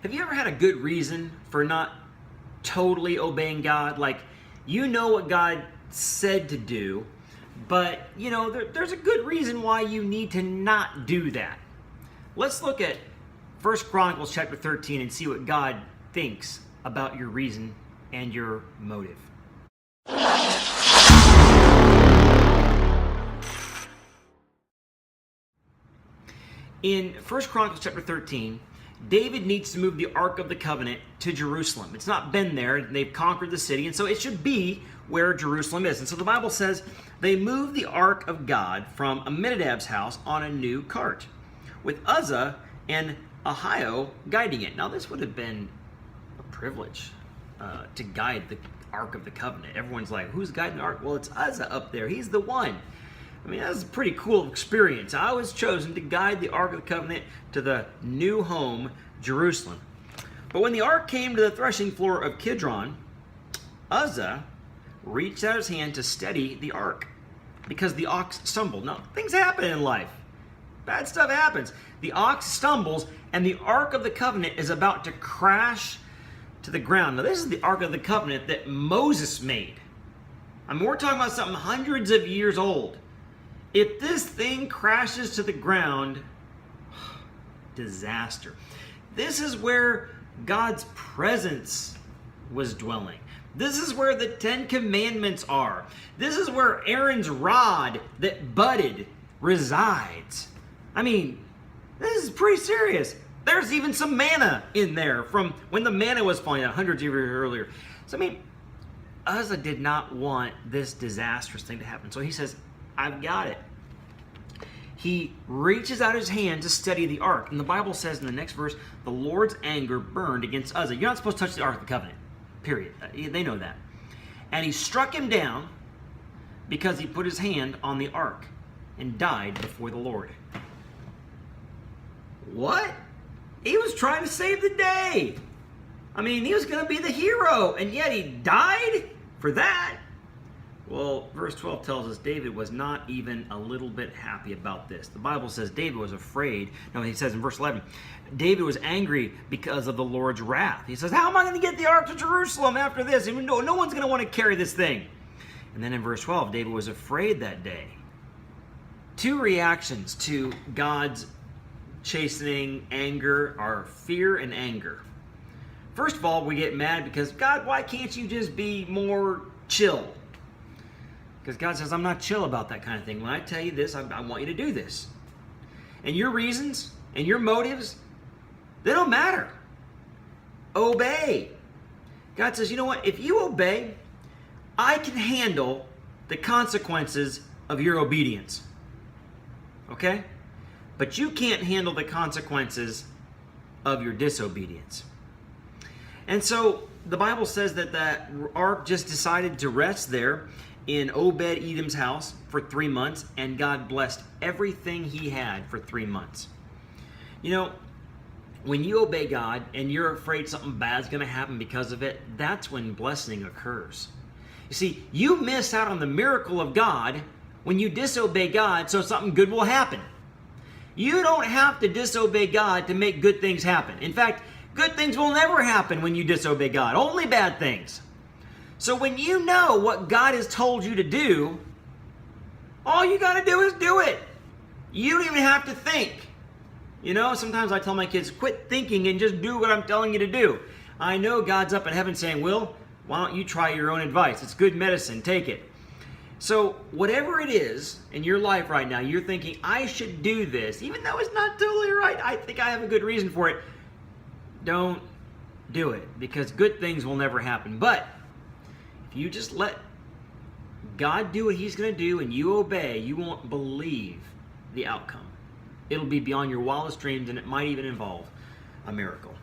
Have you ever had a good reason for not totally obeying God? Like, you know what God said to do, but, there's a good reason why you need to not do that. Let's look at 1 Chronicles chapter 13 and see what God thinks about your reason and your motive. In 1 Chronicles chapter 13, David needs to move the Ark of the Covenant to Jerusalem. It's not been there. They've conquered the city, and so it should be where Jerusalem is. And so the Bible says they moved the Ark of God from Aminadab's house on a new cart, with Uzzah and Ahio guiding it. Now, this would have been a privilege to guide the Ark of the Covenant. Everyone's like, who's guiding the Ark? Well, it's Uzzah up there. He's the one. I mean, that's a pretty cool experience. I was chosen to guide the Ark of the Covenant to the new home, Jerusalem. But when the Ark came to the threshing floor of Kidron, Uzzah reached out his hand to steady the Ark because the ox stumbled. Now, things happen in life. Bad stuff happens. The ox stumbles, and the Ark of the Covenant is about to crash to the ground. Now, this is the Ark of the Covenant that Moses made. I mean, we're talking about something hundreds of years old. If this thing crashes to the ground, disaster. This is where God's presence was dwelling. This is where the 10 Commandments are. This is where Aaron's rod that budded resides. I mean, this is pretty serious. There's even some manna in there from when the manna was falling out hundreds of years earlier. So, I mean, Uzzah did not want this disastrous thing to happen. So he says, I've got it. He reaches out his hand to steady the ark. And the Bible says in the next verse, the Lord's anger burned against Uzzah. You're not supposed to touch the Ark of the Covenant. Period. They know that. And he struck him down because he put his hand on the ark and died before the Lord. What? He was trying to save the day. I mean, he was going to be the hero, and yet he died for that. Well, verse 12 tells us David was not even a little bit happy about this. The Bible says David was afraid. No, he says in verse 11, David was angry because of the Lord's wrath. He says, how am I going to get the ark to Jerusalem after this? And no one's going to want to carry this thing. And then in verse 12, David was afraid that day. Two reactions to God's chastening anger are fear and anger. First of all, we get mad because, God, why can't you just be more chill? Because God says, I'm not chill about that kind of thing. When I tell you this, I want you to do this. And your reasons and your motives, they don't matter. Obey. God says, you know what? If you obey, I can handle the consequences of your obedience. Okay? But you can't handle the consequences of your disobedience. And so the Bible says that the ark just decided to rest there in Obed-Edom's house for 3 months, and God blessed everything he had for 3 months. You know, when you obey God and you're afraid something bad's going to happen because of it, that's when blessing occurs. You see, you miss out on the miracle of God when you disobey God so something good will happen. You don't have to disobey God to make good things happen. In fact, good things will never happen when you disobey God, only bad things. So when you know what God has told you to do, all you got to do is do it. You don't even have to think. You know, sometimes I tell my kids, quit thinking and just do what I'm telling you to do. I know God's up in heaven saying, Will, why don't you try your own advice? It's good medicine. Take it. So whatever it is in your life right now, you're thinking, I should do this, even though it's not totally right. I think I have a good reason for it. Don't do it, because good things will never happen. But if you just let God do what he's going to do and you obey, you won't believe the outcome. It'll be beyond your wildest dreams, and it might even involve a miracle.